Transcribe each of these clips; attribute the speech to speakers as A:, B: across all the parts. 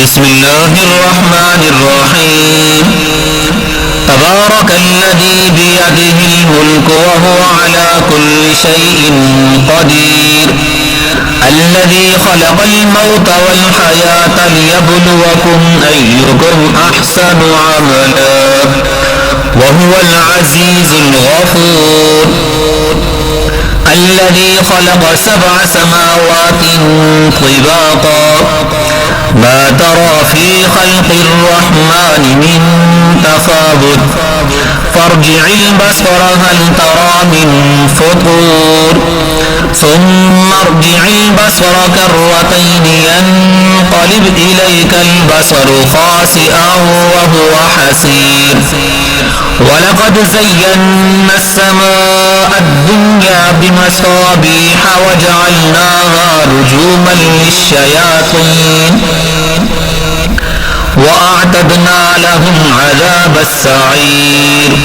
A: بسم الله الرحمن الرحيم تبارك الذي بيده الملك وهو على كل شيء قدير الذي خلق الموت والحياة ليبلوكم أيكم أحسن عملا وهو العزيز الغفور الذي خلق 7 سماوات طباقا ما ترى في خلق الرحمن من تفاوت فارجع البصر هل ترى من فطور ثم ارجع البصر كرتين ينقلب إليك البصر خاسئا وهو حسير ولقد زينا السماء الدنيا بمصابيح وجعلناها رجوما للشياطين وأعتدنا لهم عذاب السعير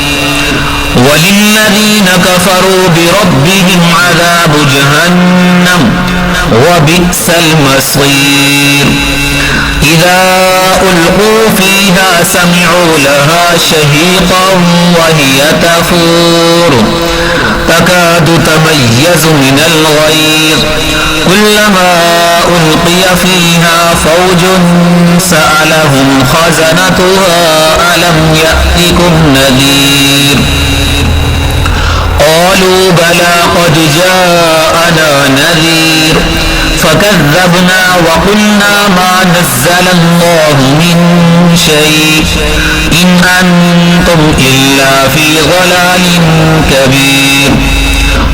A: وللذين كفروا بربهم عذاب جهنم وبئس المصير إذا ألقوا فيها سمعوا لها شهيقا وهي تفور تكاد تميز من الغيظ كلما ألقي فيها فوج سألهم خزنتها ألم يأتكم نذير قالوا بلى قد جاءنا نذير فكذبنا وقلنا ما نزل الله من شيء إن أنتم إلا في ضلال كبير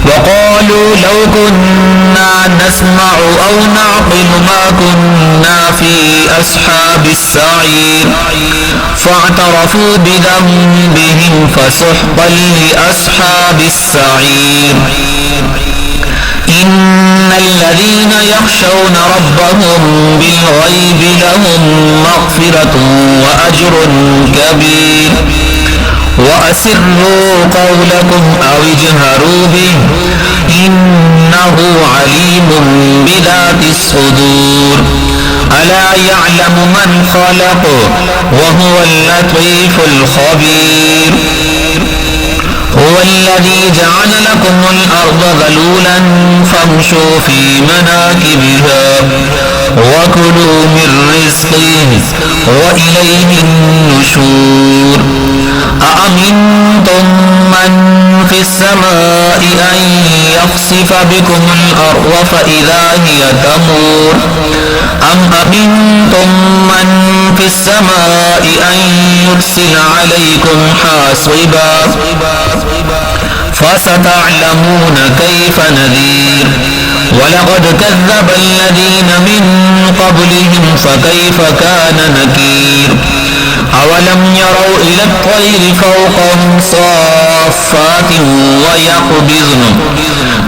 A: وقالوا لو كنا نسمع أو نعقل ما كنا في أصحاب السعير فاعترفوا بذنبهم فسحقا لأصحاب السعير إن الذين يخشون ربهم بالغيب لهم مغفرة وأجر كبير وأسروا قولكم أو اجهروا به إنه عليم بذات الصدور ألا يعلم من خلق وهو اللطيف الخبير هو الذي جعل لكم الأرض ذلولا فامشوا في مناكبها وكلوا من رزقه وإليه النشور أأمنتم من في السماء أن يخسف بكم الأرض فإذا هي تمور أم أمنتم من في السماء أن يرسل عليكم حاصبا فستعلمون كيف نذير ولقد كذب الذين من قبلهم فكيف كان نكير أولم يروا إلى الطير فوقهم صافات ويقبضن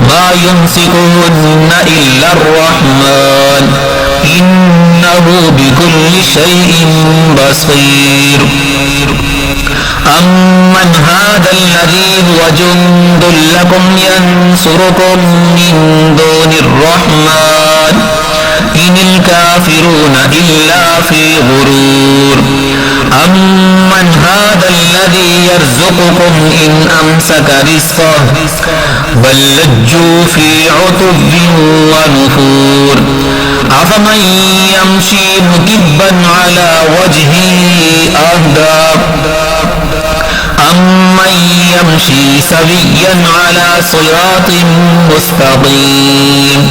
A: ما يمسكهن إلا الرحمن إنه بكل شيء بصير أمن هذا الذي هو جند لكم ينصركم من دون الرحمن إن الكافرون إلا في غرور أمن هذا الذي يرزقكم إن أمسك رزقه بل لجوا في عتب ونفور أفمن يمشي مكبا على وجهه أهدى أمن يمشي سويا على صراط مستقيم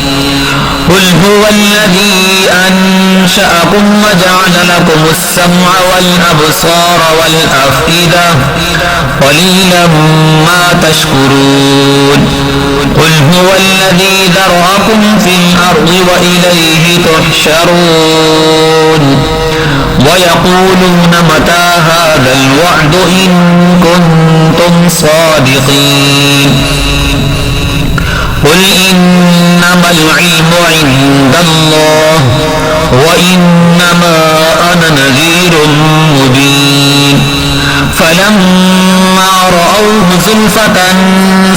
A: قل هو الذي أنشأكم وجعل لكم السمع والأبصار والأفئدة قليلا ما تشكرون قل هو الذي ذرأكم في الأرض وإليه تحشرون ويقولون متى هذا الوعد إن كنتم صادقين قل إنما العلم عند الله وإنما أنا نذير مبين فلما رأوه زلفة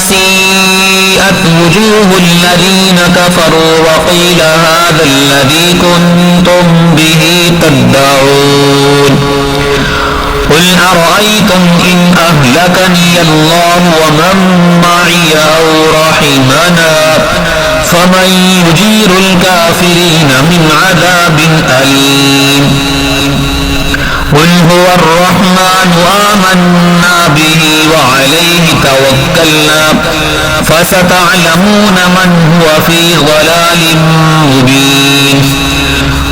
A: سيئت وجوه الذين كفروا وقيل هذا الذي كنتم به تدعون قل أرأيتم إن أهلكني الله ومن معي أو رحمنا فمن يجير الكافرين من عذاب أليم قل هو الرحمن آمنا به وعليه توكلنا فستعلمون من هو في ضلال مبين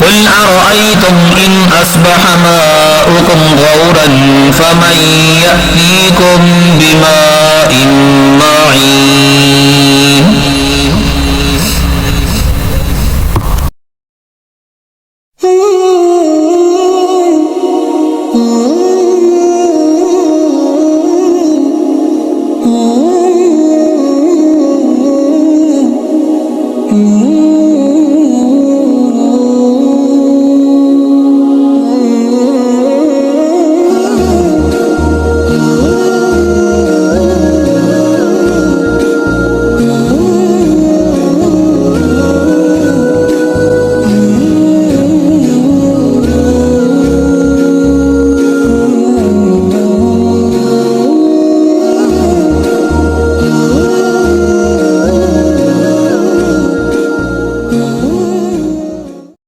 A: قل أرأيتم إن أصبح ماؤكم غورا فمن يأتيكم بماء